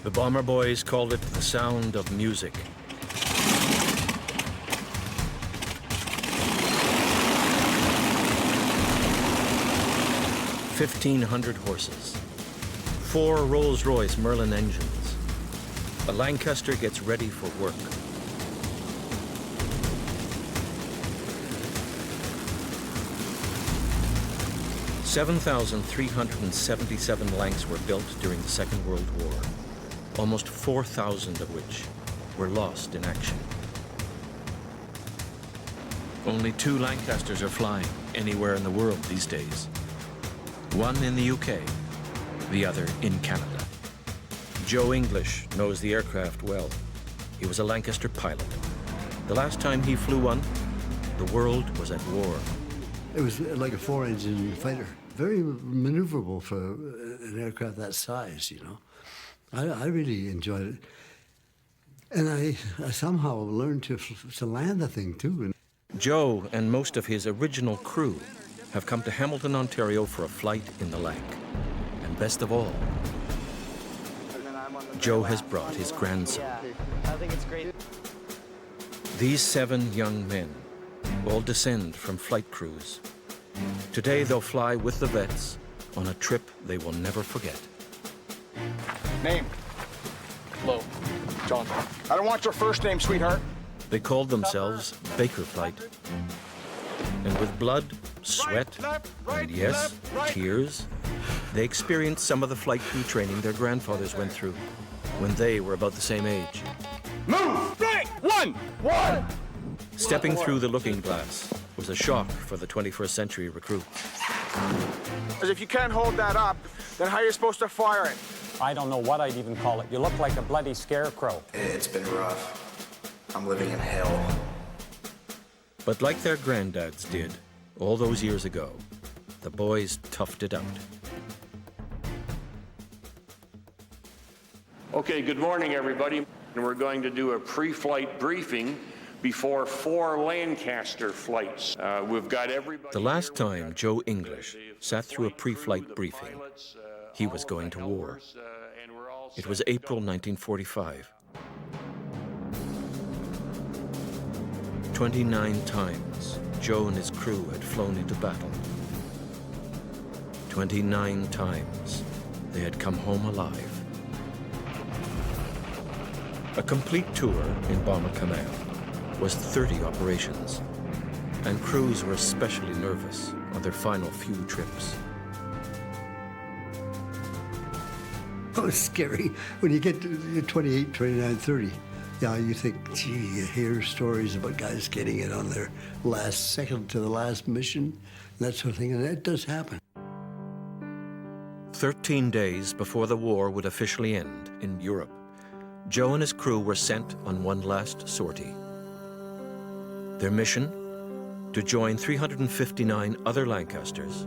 The Bomber Boys called it the sound of music. 1,500 horses, 4 Rolls-Royce Merlin engines. A Lancaster gets ready for work. (7,377 Lancs were built during the Second World War, almost 4,000 of which were lost in action. Only 2 Lancasters are flying anywhere in the world these days. One in the UK, the other in Canada. Joe English knows the aircraft well. He was a Lancaster pilot. The last time he flew one, the world was at war. It was like a 4-engine fighter. Very maneuverable for an aircraft that size, you know. I really enjoyed it. And I somehow learned to land the thing, too. Joe and most of his original crew have come to Hamilton, Ontario for a flight in the Lanc. And best of all, Joe has brought his grandson. Yeah, I think it's great. These 7 young men all descend from flight crews. Today they'll fly with the vets on a trip they will never forget. Name? Hello, John. I don't want your first name, sweetheart. They called themselves Baker Flight. And with blood, sweat, and yes, tears, they experienced some of the flight crew training their grandfathers went through when they were about the same age. Move! Right! One! Stepping through the looking glass was a shock for the 21st century recruit. Because if you can't hold that up, then how are you supposed to fire it? I don't know what I'd even call it. You look like a bloody scarecrow. It's been rough. I'm living in hell. But like their granddads did all those years ago, the boys toughed it out. Okay, good morning, everybody. And we're going to do a pre-flight briefing before 4 Lancaster flights. We've got everybody. The last time Joe English sat through a pre-flight briefing, he was going to war. It was April 1945. 29 times Joe and his crew had flown into battle. 29 times they had come home alive. A complete tour in Bomber Command was 30 operations, and crews were especially nervous on their final few trips. It was scary when you get to 28, 29, 30. Yeah, you think, gee, you hear stories about guys getting it on their last second to the last mission, that sort of thing, and that does happen. 13 days before the war would officially end in Europe, Joe and his crew were sent on one last sortie. Their mission? To join 359 other Lancasters,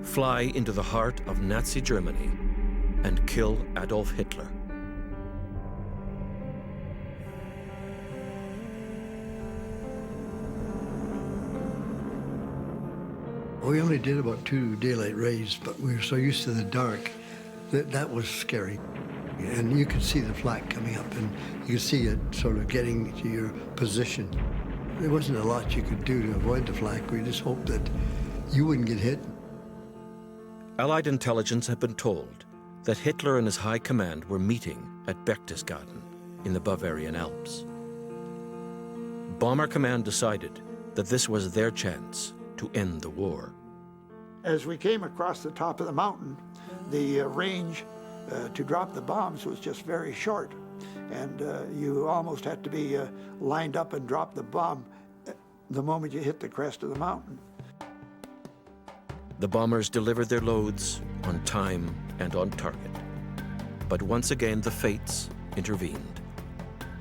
fly into the heart of Nazi Germany, and kill Adolf Hitler. We only did about 2 daylight raids, but we were so used to the dark that that was scary. And you could see the flak coming up, and you could see it sort of getting to your position. There wasn't a lot you could do to avoid the flak. We just hoped that you wouldn't get hit. Allied intelligence had been told that Hitler and his high command were meeting at Berchtesgaden in the Bavarian Alps. Bomber Command decided that this was their chance to end the war. As we came across the top of the mountain, the range to drop the bombs was just very short. And you almost had to be lined up and drop the bomb the moment you hit the crest of the mountain. The bombers delivered their loads on time and on target. But once again, the fates intervened.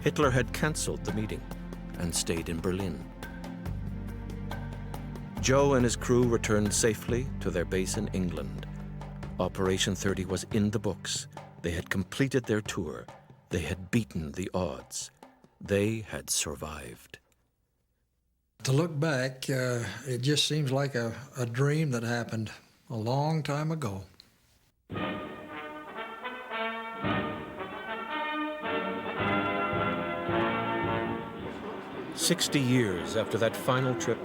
Hitler had canceled the meeting and stayed in Berlin. Joe and his crew returned safely to their base in England. Operation 30 was in the books. They had completed their tour. They had beaten the odds. They had survived. To look back, it just seems like a dream that happened a long time ago. 60 years after that final trip,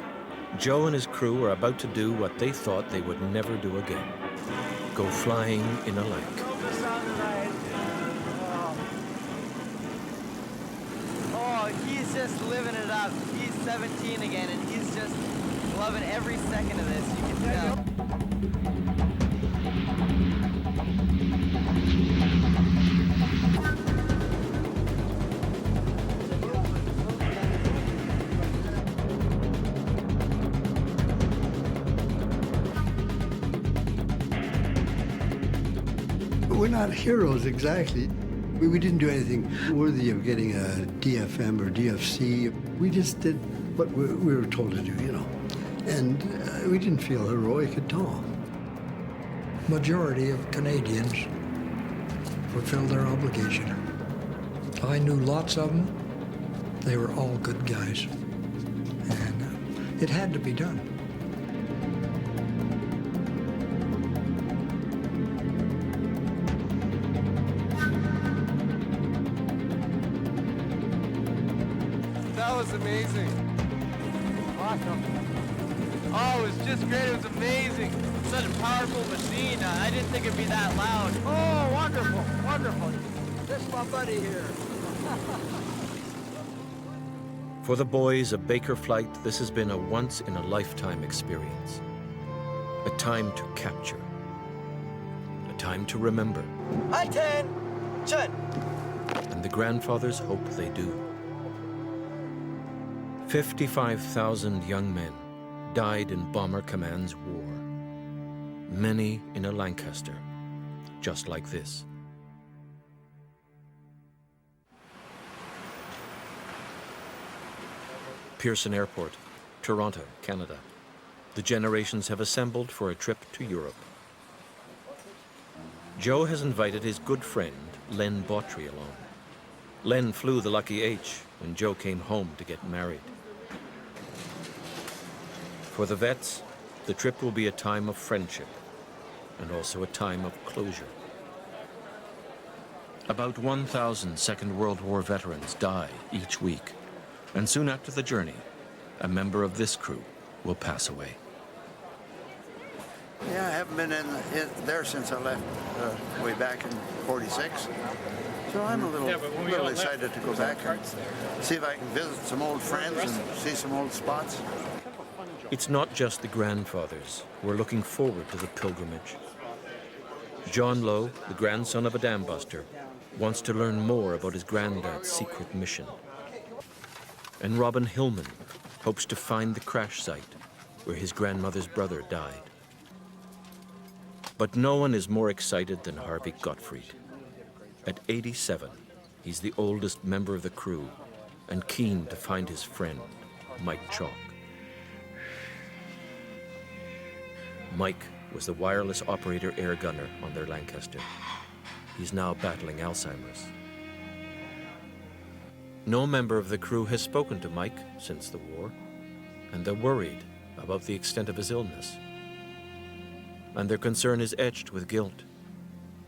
Joe and his crew are about to do what they thought they would never do again. Go flying in a lake. Oh, he's just living it up. He's 17 again, and he's just loving every second of this, you can tell. We're not heroes exactly. We didn't do anything worthy of getting a DFM or DFC. We just did what we were told to do, you know. And we didn't feel heroic at all. Majority of Canadians fulfilled their obligation. I knew lots of them. They were all good guys. And it had to be done. That was amazing. Awesome. Oh, it was just great. It was amazing. Such a powerful machine. I didn't think it'd be that loud. Oh, wonderful, wonderful. This is my buddy here. For the boys of Baker Flight, this has been a once-in-a-lifetime experience. A time to capture. A time to remember. Attention! And the grandfathers hope they do. 55,000 young men died in Bomber Command's war. Many in a Lancaster, just like this. Pearson Airport, Toronto, Canada. The generations have assembled for a trip to Europe. Joe has invited his good friend, Len Bawtry, along. Len flew the Lucky H when Joe came home to get married. For the vets, the trip will be a time of friendship and also a time of closure. About 1,000 Second World War veterans die each week, and soon after the journey, a member of this crew will pass away. Yeah, I haven't been in there since I left way back in '46. So I'm a little excited to go back and see if I can visit some old friends and see some old spots. It's not just the grandfathers who are looking forward to the pilgrimage. John Lowe, the grandson of a dam buster, wants to learn more about his granddad's secret mission. And Robin Hillman hopes to find the crash site where his grandmother's brother died. But no one is more excited than Harvey Gotfried. At 87, he's the oldest member of the crew and keen to find his friend, Mike Chalk. Mike was the wireless operator air gunner on their Lancaster. He's now battling Alzheimer's. No member of the crew has spoken to Mike since the war, and they're worried about the extent of his illness. And their concern is etched with guilt.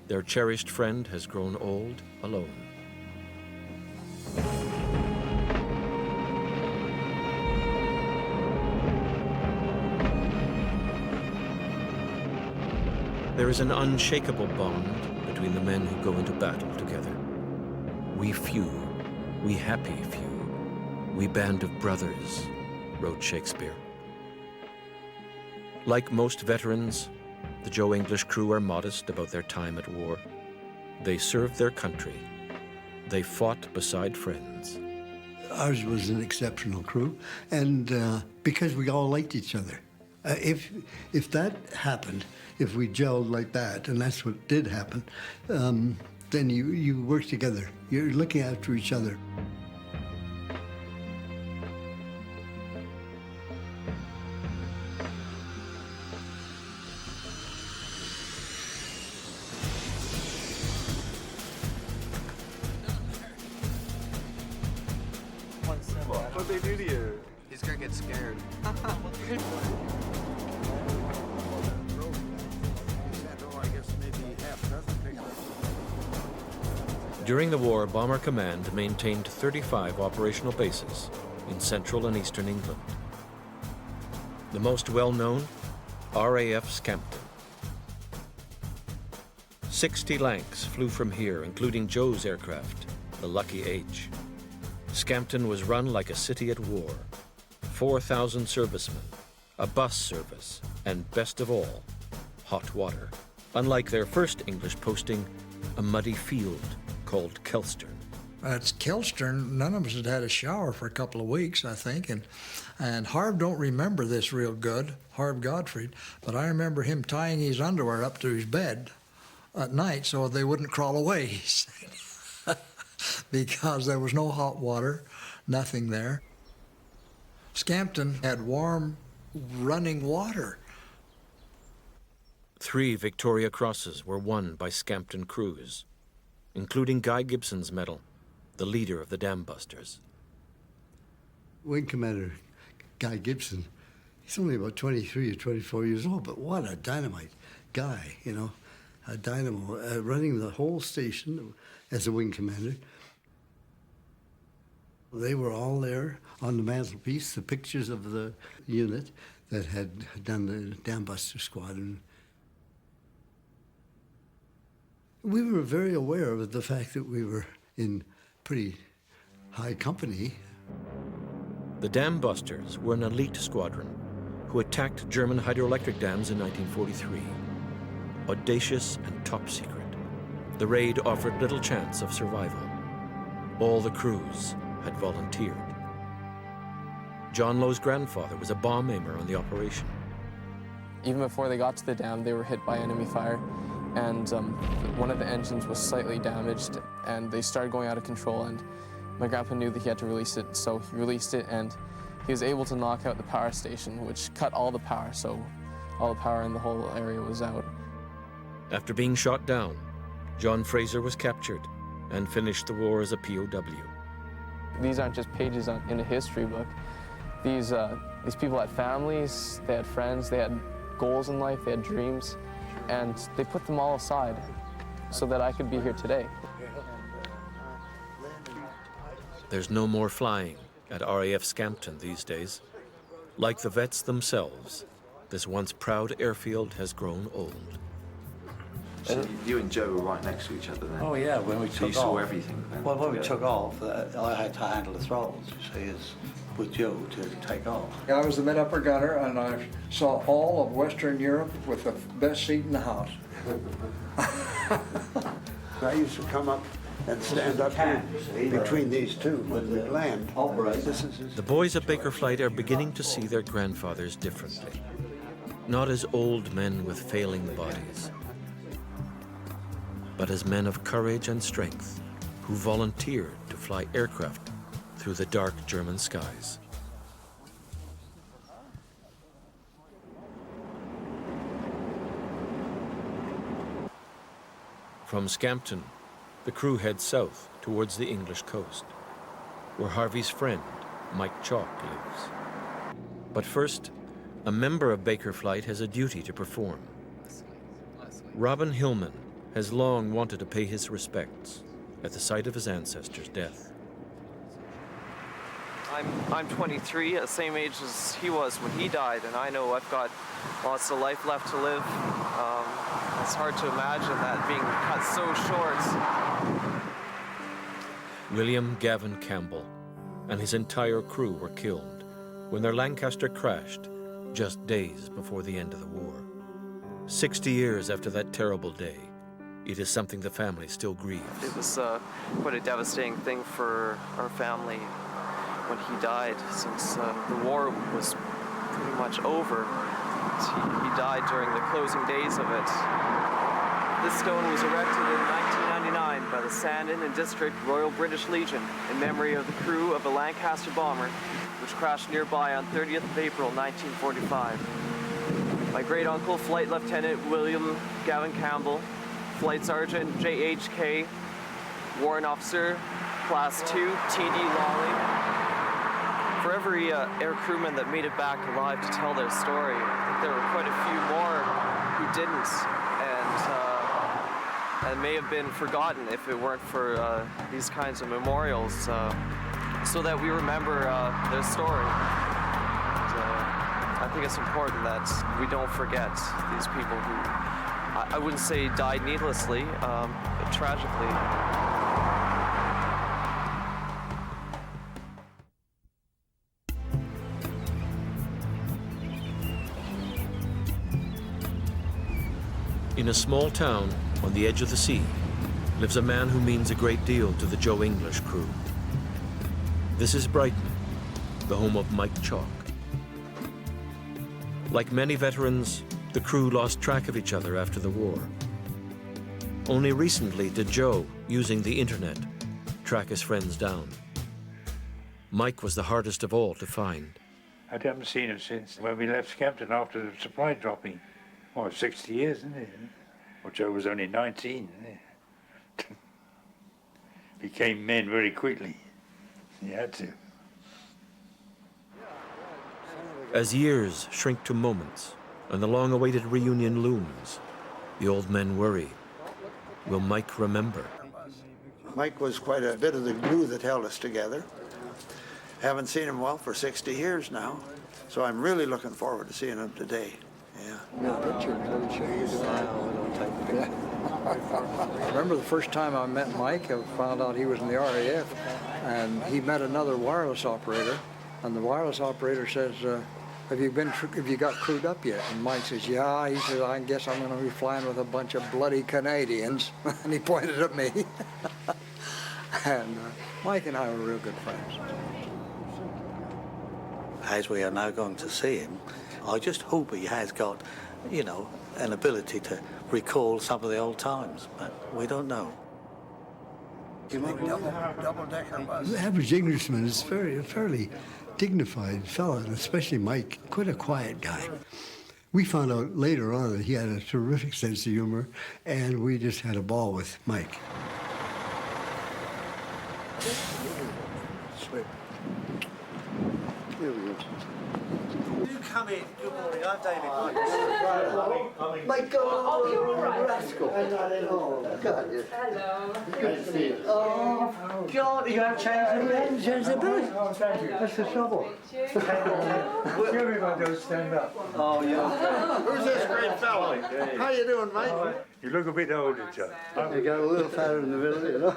Their cherished friend has grown old alone. There is an unshakable bond between the men who go into battle together. We few, we happy few, we band of brothers, wrote Shakespeare. Like most veterans, the Joe English crew are modest about their time at war. They served their country. They fought beside friends. Ours was an exceptional crew, and because we all liked each other. If that happened, if we gelled like that, and that's what did happen, then you work together. You're looking after each other. What'd they do to you? He's gonna get scared. During the war, Bomber Command maintained 35 operational bases in central and eastern England. The most well-known, RAF Scampton. 60 Lancs flew from here, including Joe's aircraft, the Lucky H. Scampton was run like a city at war. 4,000 servicemen, a bus service, and best of all, hot water. Unlike their first English posting, a muddy field called Kelstern. At Kelstern, none of us had had a shower for a couple of weeks, I think, and Harv don't remember this real good, Harvey Gotfried, but I remember him tying his underwear up to his bed at night so they wouldn't crawl away, he said, because there was no hot water, nothing there. Scampton had warm, running water. 3 Victoria Crosses were won by Scampton crews, including Guy Gibson's medal, the leader of the dam busters. Wing Commander Guy Gibson, he's only about 23 or 24 years old, but what a dynamite guy, you know, a dynamo, running the whole station as a wing commander. They were all there on the mantelpiece, the pictures of the unit that had done the dam buster squadron. We were very aware of the fact that we were in pretty high company. The dam busters were an elite squadron who attacked German hydroelectric dams in 1943. Audacious and top secret, the raid offered little chance of survival. All the crews had volunteered. John Lowe's grandfather was a bomb aimer on the operation. Even before they got to the dam, they were hit by enemy fire, and one of the engines was slightly damaged, and they started going out of control, and my grandpa knew that he had to release it, so he released it, and he was able to knock out the power station, which cut all the power, so all the power in the whole area was out. After being shot down, John Fraser was captured and finished the war as a POW. These aren't just pages in a history book. These people had families, they had friends, they had goals in life, they had dreams, and they put them all aside so that I could be here today. There's no more flying at RAF Scampton these days. Like the vets themselves, this once proud airfield has grown old. So you and Joe were right next to each other then? Oh yeah, when we so took you saw off. Everything then? Well, when we took off, I had to handle the throttles, you see, with Joe to take off. I was the mid-upper gunner, and I saw all of Western Europe with the best seat in the house. I used to come up and stand up between these two when we land. The boys at Baker Flight are beginning to see their grandfathers differently. Not as old men with failing bodies, but as men of courage and strength who volunteered to fly aircraft through the dark German skies. From Scampton, the crew heads south towards the English coast, where Harvey's friend, Mike Chalk, lives. But first, a member of Baker Flight has a duty to perform. Robin Hillman has long wanted to pay his respects at the site of his ancestor's death. I'm 23, the same age as he was when he died, and I know I've got lots of life left to live. It's hard to imagine that being cut so short. William Gavin Campbell and his entire crew were killed when their Lancaster crashed just days before the end of the war. 60 years after that terrible day, it is something the family still grieves. It was quite a devastating thing for our family when he died, since the war was pretty much over. He died during the closing days of it. This stone was erected in 1999 by the Sandon and District Royal British Legion in memory of the crew of a Lancaster Bomber, which crashed nearby on 30th of April 1945. My great-uncle, Flight Lieutenant William Gavin Campbell, Flight Sergeant J.H.K., Warrant Officer, Class 2, T.D. Lawley. For every air crewman that made it back alive to tell their story, I think there were quite a few more who didn't, and may have been forgotten if it weren't for these kinds of memorials. so that we remember their story. I think it's important that we don't forget these people who, I wouldn't say died needlessly, but tragically. In a small town on the edge of the sea lives a man who means a great deal to the Joe English crew. This is Brighton, the home of Mike Chalk. Like many veterans, the crew lost track of each other after the war. Only recently did Joe, using the internet, track his friends down. Mike was the hardest of all to find. I haven't seen him since when we left Scampton after the supply dropping. Oh, 60 years, isn't it? Well, Joe was only 19, isn't it? Became men very quickly. He had to. As years shrink to moments and the long-awaited reunion looms, the old men worry. Will Mike remember? Mike was quite a bit of the glue that held us together. Haven't seen him, well, for 60 years now, so I'm really looking forward to seeing him today. Yeah. I remember the first time I met Mike, I found out he was in the RAF, and he met another wireless operator, and the wireless operator says, have you got crewed up yet? And Mike says, yeah. He says, I guess I'm going to be flying with a bunch of bloody Canadians. And he pointed at me. And Mike and I were real good friends. As we are now going to see him, I just hope he has got, you know, an ability to recall some of the old times, but we don't know. You make double-decker bus. The average Englishman is a fairly dignified fellow, and especially Mike, quite a quiet guy. We found out later on that he had a terrific sense of humor, and we just had a ball with Mike. Sweet. Here we go. Do come in. Good morning. I'm David. Michael! Oh, you're all right. Rascal. Oh, God. Hello. Good to see you. Oh, God, you have changed the bed? Changed the bed? Oh, thank you. That's the trouble. Everyone does stand up. Oh, yeah. Who's this great fellow? How you doing, Mike? You look a bit older, Joe. You got a little fatter in the middle, you know?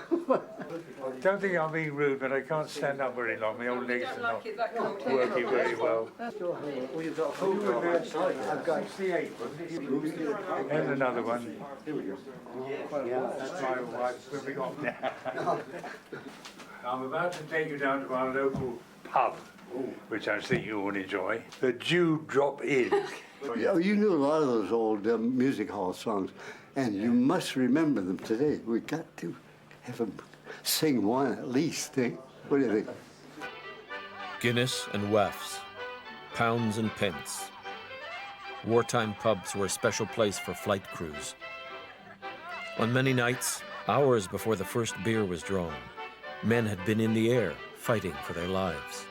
Don't think I'm being rude, but I can't stand up very long. My old legs are not working very well. You've got food I've got 68, and another one. Here we go. That's my wife swimming off now. I'm about to take you down to our local pub, which I think you will enjoy. The Jew Drop In. Yeah, you knew a lot of those old music hall songs, and you must remember them today. We got to have them sing one at least, eh? What do you think? Guinness and wafts, pounds and pence. Wartime pubs were a special place for flight crews. On many nights, hours before the first beer was drawn, men had been in the air fighting for their lives.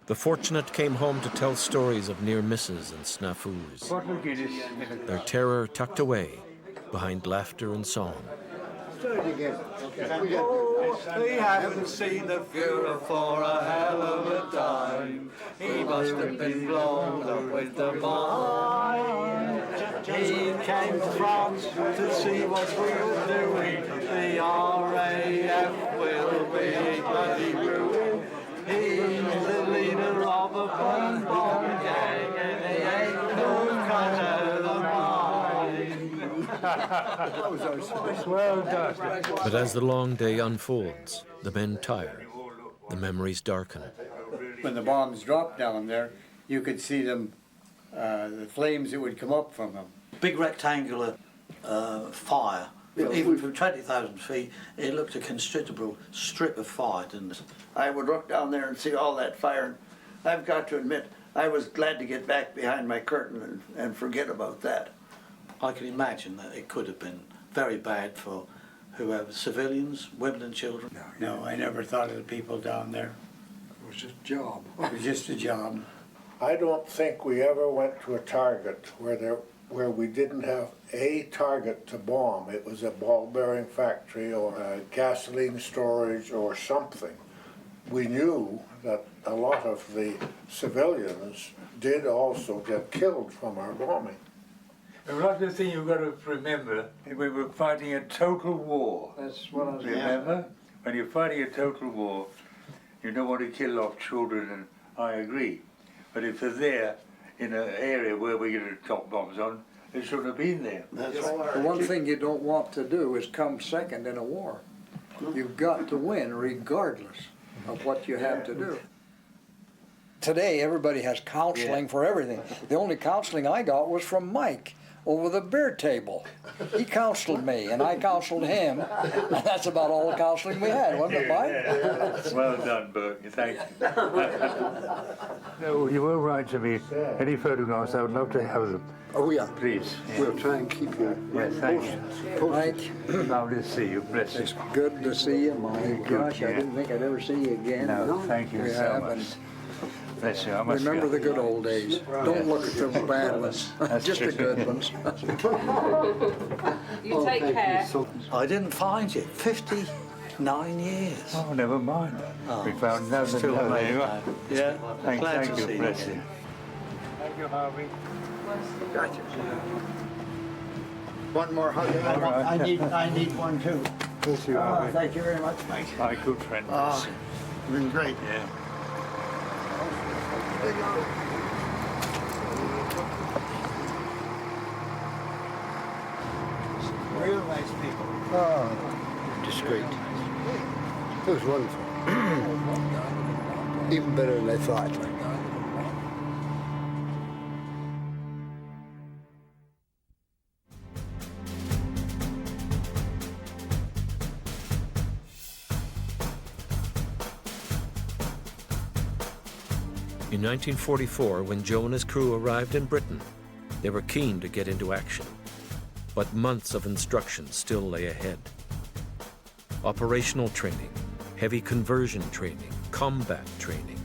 The fortunate came home to tell stories of near misses and snafus, their terror tucked away behind laughter and song. Start it again. He hadn't seen the Fuhrer for a hell of a time. He must have been blown up with the bomb. He came to France to see what we were doing. The RAF will be bloody ruined. He's the leader of a bomb gang, and he ain't no cut of the Well done. But as the long day unfolds, the men tire, the memories darken. When the bombs dropped down there, you could see them, the flames that would come up from them. Big rectangular fire. Even from 20,000 feet, it looked a considerable strip of fire, didn't it? I would look down there and see all that fire. I've got to admit, I was glad to get back behind my curtain and forget about that. I can imagine that it could have been very bad for whoever, civilians, women and children. No, I never thought of the people down there. It was just a job. It was just a job. I don't think we ever went to a target where we didn't have a target to bomb. It was a ball bearing factory or a gasoline storage or something. we knew that a lot of the civilians did also get killed from our bombing. Another thing you've got to remember, we were fighting a total war. That's what I was Remember? When you're fighting a total war, you don't want to kill off children, and I agree. But if they're there in an area where we're going to drop bombs on, they shouldn't have been there. That's right. The one thing you don't want to do is come second in a war. You've got to win regardless of what you have to do. Today, everybody has counseling for everything. The only counseling I got was from Mike over the beer table. He counseled me, and I counselled him. And that's about all the counseling we had, wasn't it, Mike? Yeah. Well done, Burke. Thank you. No, you were right to me. Any photographs, I would love to have them. Oh, yeah. Please. Yeah. We'll try and keep you. Yes, thank you. Mike. Lovely to see you. Bless you. It's good to see you, Mike. Gosh, I didn't think I'd ever see you again. No, thank you so much. Bless you. I must Remember the good old days. Don't look at the bad ones, just the good ones. You take care. I didn't find you. 59 years. Oh, never mind. Oh, We found nothing. too No, late there you are. now. Yeah, Thank glad to you. see you Bless again. you. Thank you, Harvey. Gotcha. One more hug. I need one too. Bless you, Harvey. Thank you very much, Mike. My good friend. Been great. Yeah. Real nice people. Oh, just great. It was wonderful. Even better than I thought. In 1944, when Joe and his crew arrived in Britain, they were keen to get into action. But months of instruction still lay ahead. Operational training, heavy conversion training, combat training.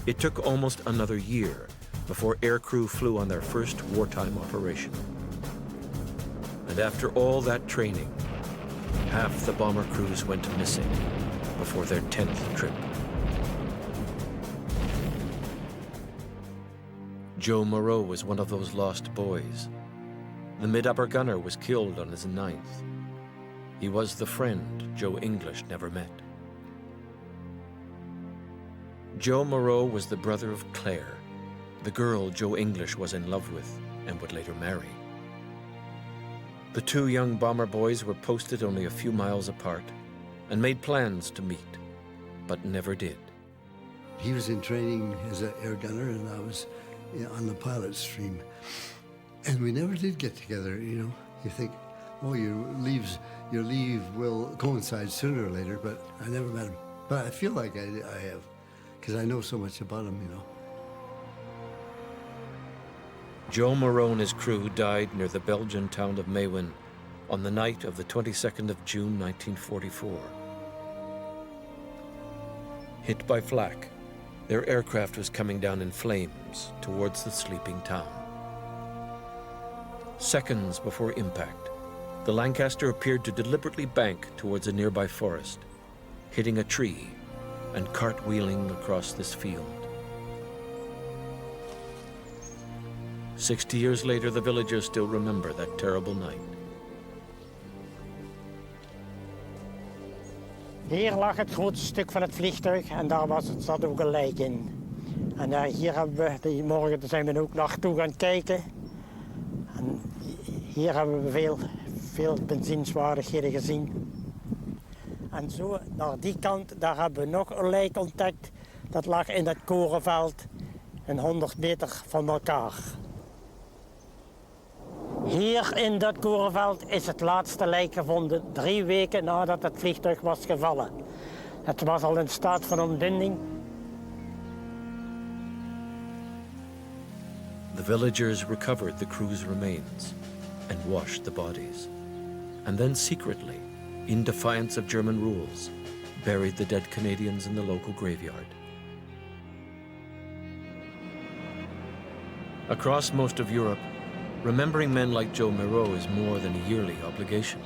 It took almost another year before aircrew flew on their first wartime operation. And after all that training, half the bomber crews went missing before their 10th trip. Joe Moro was one of those lost boys. The mid-upper gunner was killed on his 9th. He was the friend Joe English never met. Joe Moro was the brother of Claire, the girl Joe English was in love with and would later marry. The two young bomber boys were posted only a few miles apart and made plans to meet, but never did. He was in training as an air gunner, and I was on the pilot stream. And we never did get together, you know. You think, oh, your leave will coincide sooner or later, but I never met him. But I feel like I have, because I know so much about him, you know. Joe Moro and his crew died near the Belgian town of Meeuwin on the night of the 22nd of June, 1944. Hit by flak, their aircraft was coming down in flames towards the sleeping town. Seconds before impact, the Lancaster appeared to deliberately bank towards a nearby forest, hitting a tree and cartwheeling across this field. 60 years later, the villagers still remember that terrible night. Hier lag het grootste stuk van het vliegtuig en daar zat ook een lijk in. En hier hebben we, die morgen zijn we ook naartoe gaan kijken. En hier hebben we veel bezienswaardigheden gezien. En zo naar die kant, daar hebben we nog een lijk ontdekt. Dat lag in het korenveld, een 100 meter van elkaar. Hier in dat korenveld is het laatste lijk gevonden, 3 weken nadat het vliegtuig was gevallen. Het was al in staat van ontbinding. The villagers recovered the crew's remains and washed the bodies, and then secretly, in defiance of German rules, buried the dead Canadians in the local graveyard. Across most of Europe, remembering men like Joe Moro is more than a yearly obligation.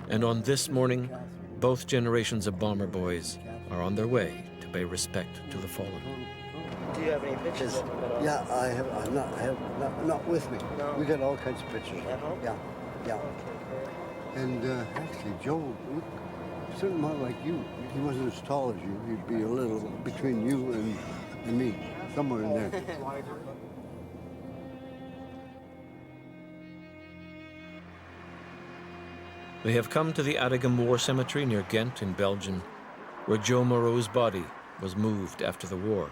And on this morning, Both generations of bomber boys are on their way to pay respect to the fallen. Do you have any pictures? Yeah, I have. Not with me. No. We got all kinds of pictures. At home? Yeah, yeah. And actually, Joe looked a certain amount like you. He wasn't as tall as you. He'd be a little between you and me, somewhere in there. They have come to the Adegem War Cemetery near Ghent in Belgium, where Joe Moro's body was moved after the war.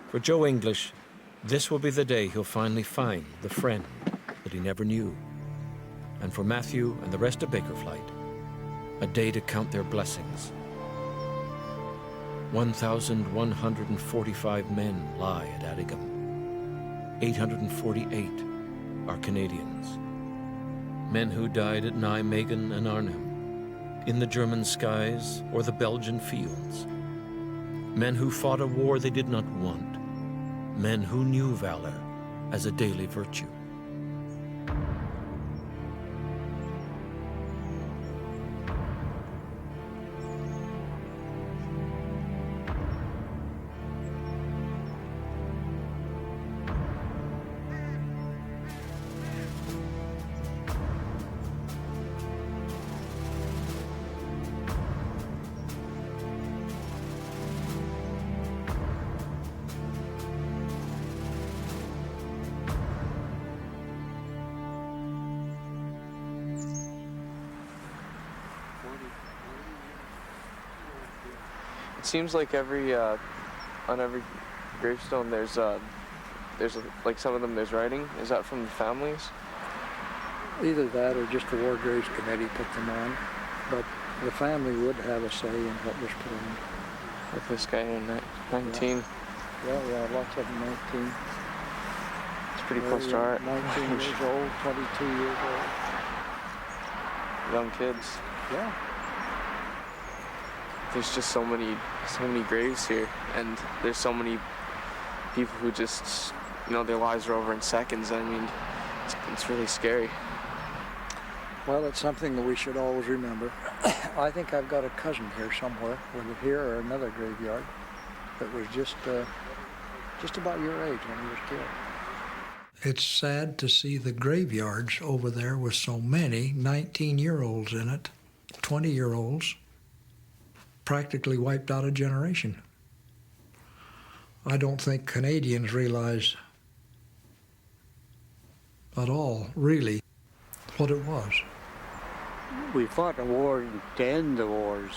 For Joe English, this will be the day he'll finally find the friend that he never knew. And for Matthew and the rest of Bakerflight, a day to count their blessings. 1,145 men lie at Adegem. 848 are Canadians. Men who died at Nijmegen and Arnhem, in the German skies or the Belgian fields. Men who fought a war they did not want. Men who knew valor as a daily virtue. It seems like on every gravestone there's like some of them there's writing. Is that from the families? Either that or just the War Graves Committee put them on, but the family would have a say in what was put on. Like this guy in 19. Yeah, lots of them 19. It's pretty close to our 19 years old, 22 years old. Young kids. Yeah. There's just so many graves here, and there's so many people who just, their lives are over in seconds. I mean, it's really scary. Well, it's something that we should always remember. I think I've got a cousin here somewhere, whether here or another graveyard, that was just about your age when he was killed. It's sad to see the graveyards over there with so many 19-year-olds in it, 20-year-olds, practically wiped out a generation. I don't think Canadians realize at all, really, what it was. We fought a war to end the wars.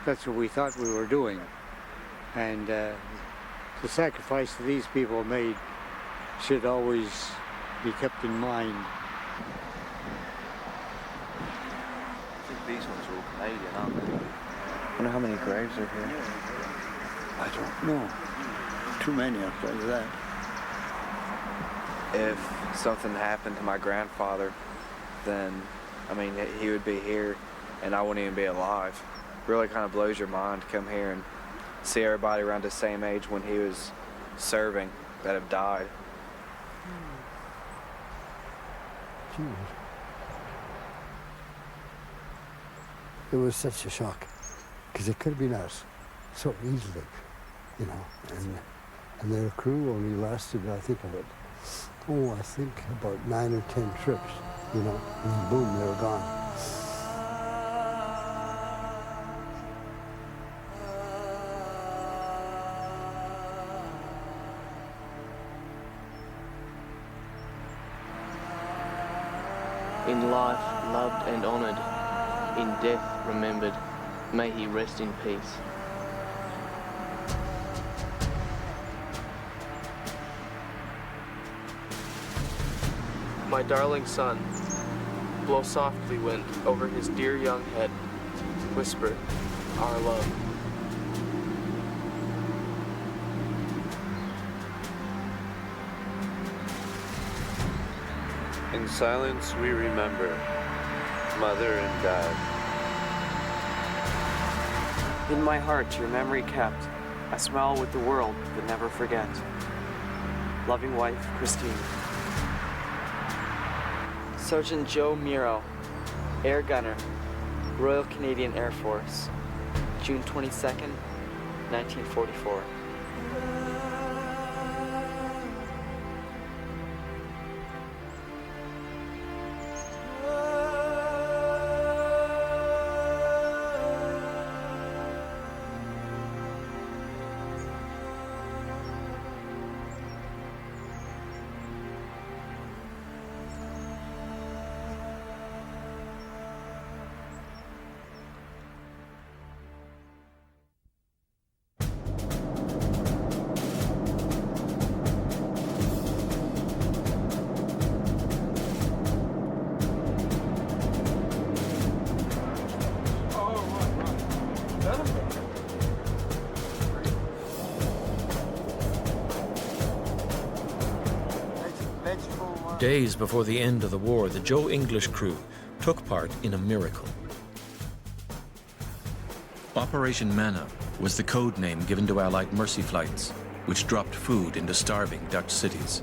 That's what we thought we were doing. And the sacrifice that these people made should always be kept in mind. I think these ones are all Canadian, aren't they? I wonder how many graves are here. I don't know. Too many, I'll tell you that. If something happened to my grandfather, then, he would be here and I wouldn't even be alive. Really kind of blows your mind to come here and see everybody around the same age when he was serving that have died. Jeez. It was such a shock, because it could have been us so easily, and their crew only lasted, I think about 9 or 10 trips, and boom, they were gone. In life, loved and honored, in death, remembered, may he rest in peace. My darling son, blow softly wind over his dear young head, whisper our love. In silence we remember Mother and Dad. In my heart, your memory kept. I smile with the world, but never forget. Loving wife, Christine. Sergeant Joe Miro, Air Gunner, Royal Canadian Air Force, June 22nd, 1944. Days before the end of the war, the Joe English crew took part in a miracle. Operation Manna was the code name given to Allied mercy flights, which dropped food into starving Dutch cities.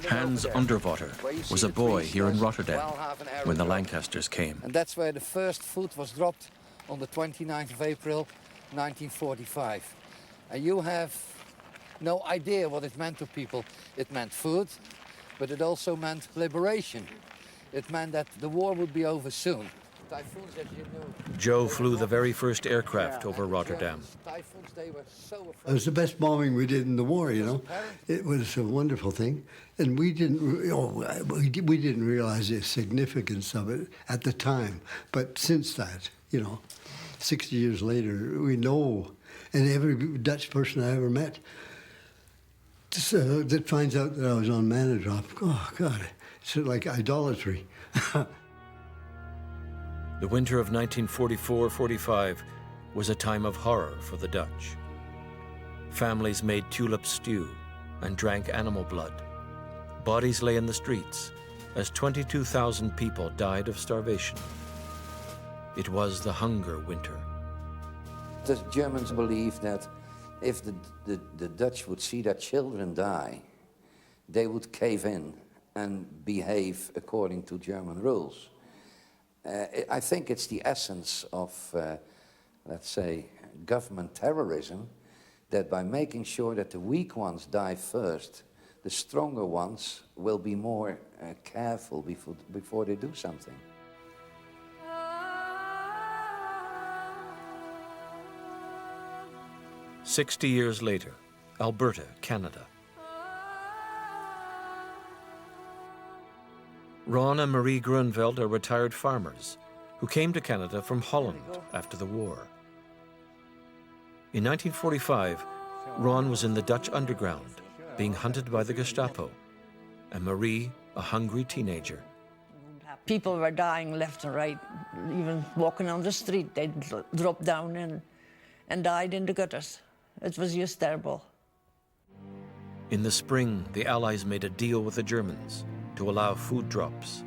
Hans Underwater was a boy here in Rotterdam when the Lancasters came. And that's where the first food was dropped on the 29th of April, 1945. And you have no idea what it meant to people. It meant food, but it also meant liberation. It meant that the war would be over soon. Typhoons, as you know, Joe flew the very first aircraft over Rotterdam. Typhoons, they were so afraid. It was the best bombing we did in the war, you know. It was a wonderful thing. And we didn't realize the significance of it at the time. But since that, you know, 60 years later, we know. And every Dutch person I ever met that finds out that I was on Manna Drop, oh, God, it's like idolatry. The winter of 1944-45 was a time of horror for the Dutch. Families made tulip stew and drank animal blood. Bodies lay in the streets as 22,000 people died of starvation. It was the hunger winter. The Germans believed that if the Dutch would see their children die, they would cave in and behave according to German rules. I think it's the essence of, let's say, government terrorism, that by making sure that the weak ones die first, the stronger ones will be more careful before they do something. "60 years later, Alberta, Canada. Ron and Marie Grunveld are retired farmers who came to Canada from Holland after the war. In 1945, Ron was in the Dutch underground, being hunted by the Gestapo, and Marie, a hungry teenager. People were dying left and right, even walking on the street, they'd drop down and died in the gutters. It was just terrible. In the spring, the Allies made a deal with the Germans to allow food drops.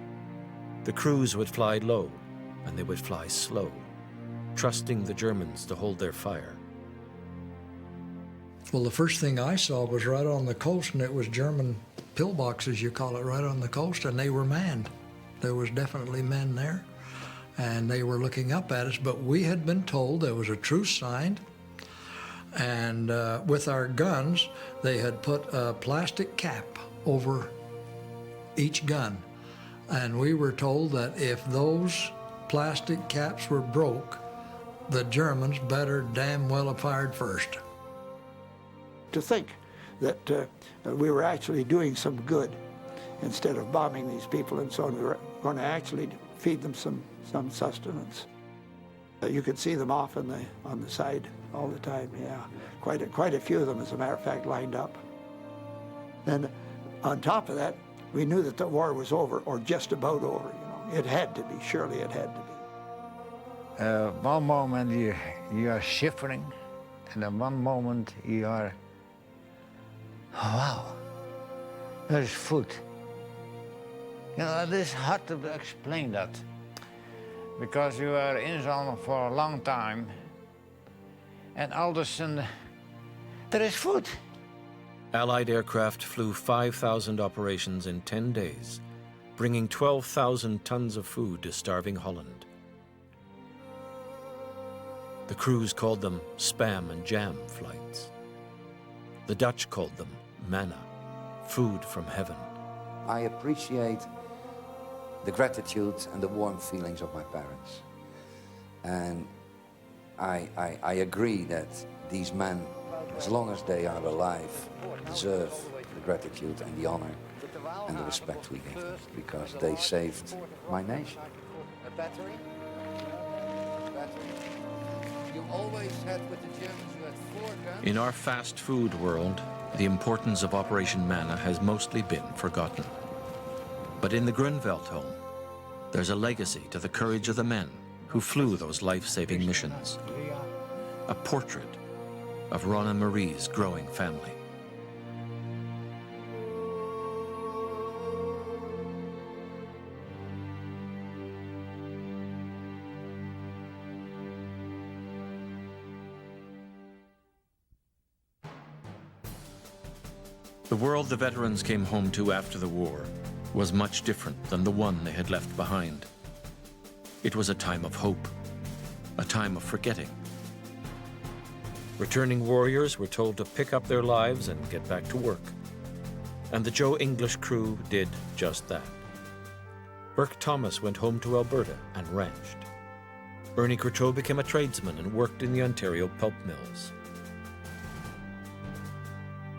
The crews would fly low, and they would fly slow, trusting the Germans to hold their fire. Well, the first thing I saw was right on the coast, and it was German pillboxes, you call it, right on the coast, and they were manned. There was definitely men there, and they were looking up at us, but we had been told there was a truce signed, and with our guns, they had put a plastic cap over each gun. And we were told that if those plastic caps were broke, the Germans better damn well have fired first. To think that we were actually doing some good instead of bombing these people and so on, we were going to actually feed them some sustenance. You could see them off on the side all the time, yeah. Quite a few of them, as a matter of fact, lined up. And on top of that, we knew that the war was over, or just about over, you know. It had to be, surely it had to be. One moment you are shivering, and then one moment you are, oh, wow, there's food. You know, it is hard to explain that, because you are in zone for a long time, and all of a sudden, there is food. Allied aircraft flew 5,000 operations in 10 days, bringing 12,000 tons of food to starving Holland. The crews called them spam and jam flights. The Dutch called them manna, food from heaven. I appreciate the gratitude and the warm feelings of my parents. And I agree that these men, as long as they are alive, deserve the gratitude and the honor and the respect we give them, because they saved my nation. A battery? You always had with the Germans, you had 4 guns. In our fast food world, the importance of Operation Manna has mostly been forgotten. But in the Grunwald home, there's a legacy to the courage of the men who flew those life-saving missions. A portrait of Rona Marie's growing family. The world the veterans came home to after the war was much different than the one they had left behind. It was a time of hope, a time of forgetting. Returning warriors were told to pick up their lives and get back to work. And the Joe English crew did just that. Burke Thomas went home to Alberta and ranched. Ernie Courteau became a tradesman and worked in the Ontario pulp mills.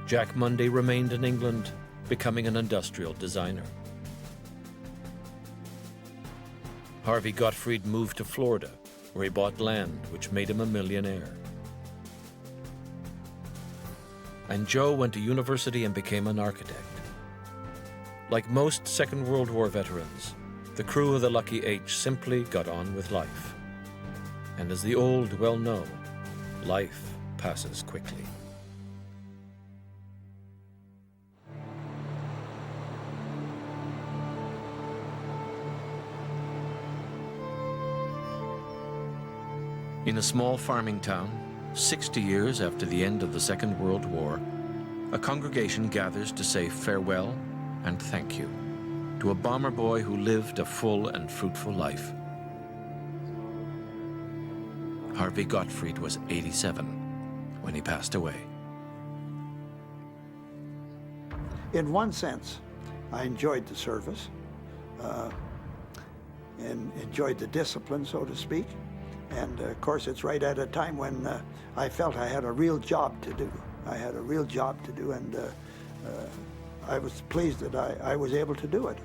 Jack Munday remained in England, becoming an industrial designer. Harvey Gotfried moved to Florida, where he bought land, which made him a millionaire. And Joe went to university and became an architect. Like most Second World War veterans, the crew of the Lucky H simply got on with life. And as the old well know, life passes quickly. In a small farming town, 60 years after the end of the Second World War, a congregation gathers to say farewell and thank you to a bomber boy who lived a full and fruitful life. Harvey Gotfried was 87 when he passed away. In one sense, I enjoyed the service and enjoyed the discipline, so to speak. And of course, it's right at a time when I felt I had a real job to do. I had a real job to do, and I was pleased that I was able to do it.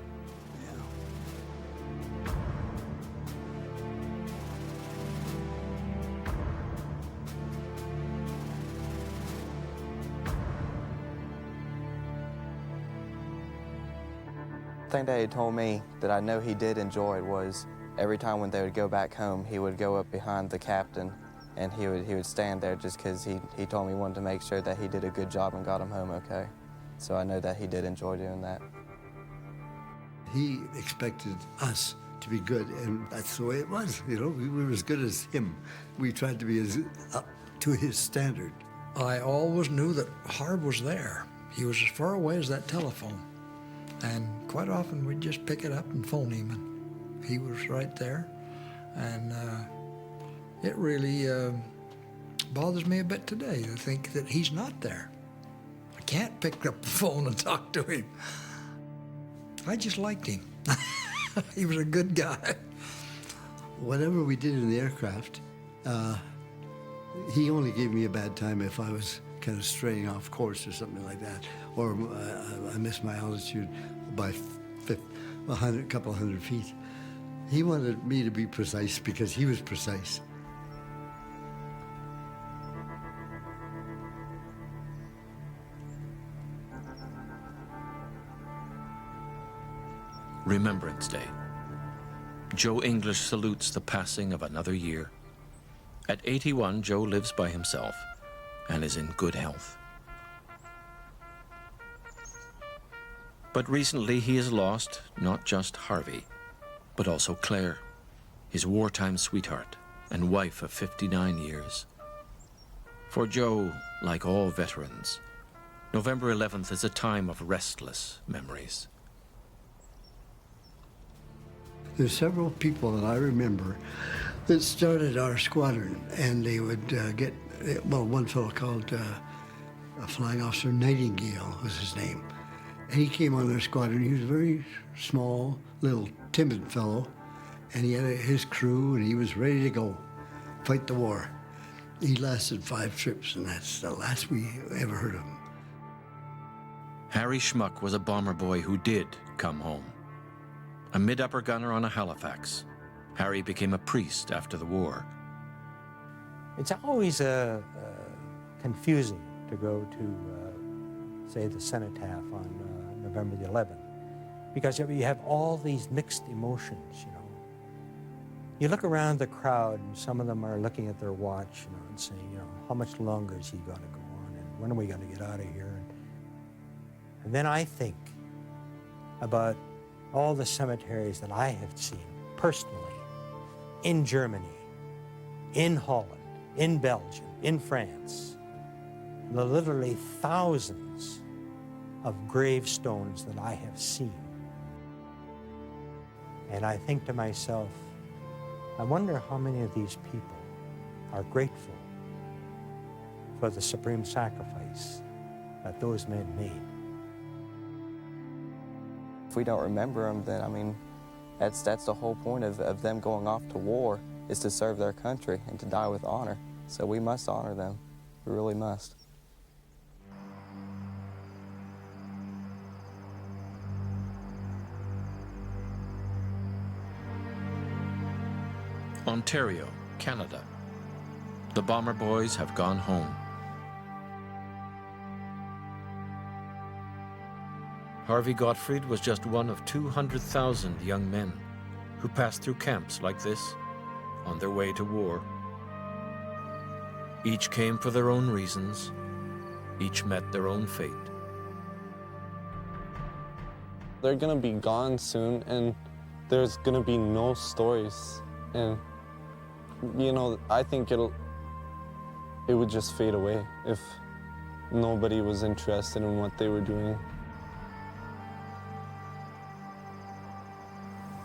The thing that he told me that I know he did enjoy was every time when they would go back home, he would go up behind the captain and he would stand there just because he told me he wanted to make sure that he did a good job and got him home okay. So I know that he did enjoy doing that. He expected us to be good, and that's the way it was. You know, we were as good as him. We tried to be as up to his standard. I always knew that Harv was there. He was as far away as that telephone. And quite often we'd just pick it up and phone him, and he was right there. And it really bothers me a bit today to think that he's not there. I can't pick up the phone and talk to him. I just liked him. He was a good guy. Whatever we did in the aircraft, he only gave me a bad time if I was kind of straying off course or something like that, or I missed my altitude by a couple hundred feet. He wanted me to be precise because he was precise. Remembrance Day. Joe English salutes the passing of another year. At 81, Joe lives by himself and is in good health. But recently he has lost not just Harvey, but also Claire, his wartime sweetheart and wife of 59 years. For Joe, like all veterans, November 11th is a time of restless memories. There's several people that I remember that started our squadron, and they would get, well, one fellow called a flying officer Nightingale was his name. And he came on their squadron. He was a very small, little, timid fellow, and he had his crew, and he was ready to go fight the war. He lasted 5 trips, and that's the last we ever heard of him. Harry Schmuck was a bomber boy who did come home. A mid-upper gunner on a Halifax, Harry became a priest after the war. It's always confusing to go to, say, the cenotaph on November the 11th, because you have all these mixed emotions, you know. You look around the crowd, and some of them are looking at their watch, you know, and saying, you know, how much longer is he going to go on, and when are we going to get out of here? And then I think about all the cemeteries that I have seen personally in Germany, in Holland, in Belgium, in France. There are literally thousands of gravestones that I have seen. And I think to myself, I wonder how many of these people are grateful for the supreme sacrifice that those men made. If we don't remember them, then, I mean, that's the whole point of them going off to war, is to serve their country and to die with honor. So we must honor them. We really must. Ontario, Canada. The bomber boys have gone home. Harvey Gotfried was just one of 200,000 young men who passed through camps like this on their way to war. Each came for their own reasons. Each met their own fate. They're gonna be gone soon, and there's gonna be no stories. And, you know, I think it would just fade away if nobody was interested in what they were doing.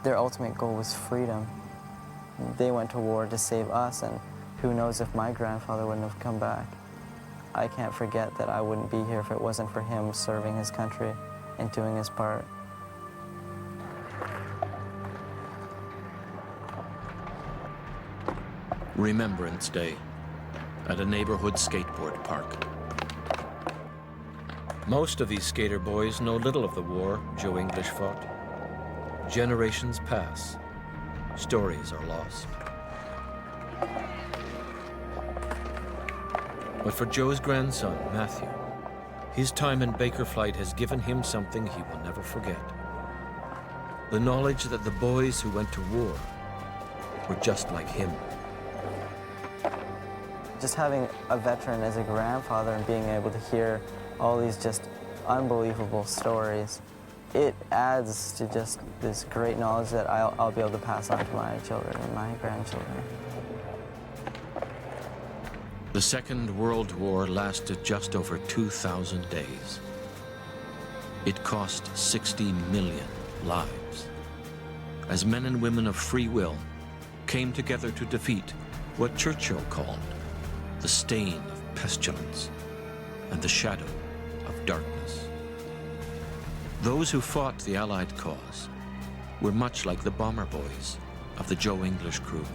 Their ultimate goal was freedom. They went to war to save us, and who knows if my grandfather wouldn't have come back. I can't forget that I wouldn't be here if it wasn't for him serving his country and doing his part. Remembrance Day at a neighborhood skateboard park. Most of these skater boys know little of the war Joe English fought. Generations pass, stories are lost. But for Joe's grandson, Matthew, his time in Baker Flight has given him something he will never forget. The knowledge that the boys who went to war were just like him. Just having a veteran as a grandfather and being able to hear all these just unbelievable stories, it adds to just this great knowledge that I'll be able to pass on to my children and my grandchildren. The Second World War lasted just over 2,000 days. It cost 60 million lives, as men and women of free will came together to defeat what Churchill called the stain of pestilence and the shadow of darkness. Those who fought the Allied cause were much like the bomber boys of the Joe English crew,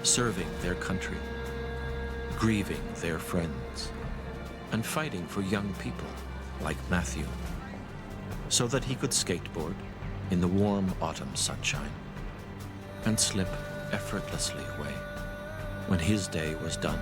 serving their country, grieving their friends, and fighting for young people like Matthew, so that he could skateboard in the warm autumn sunshine and slip effortlessly away when his day was done.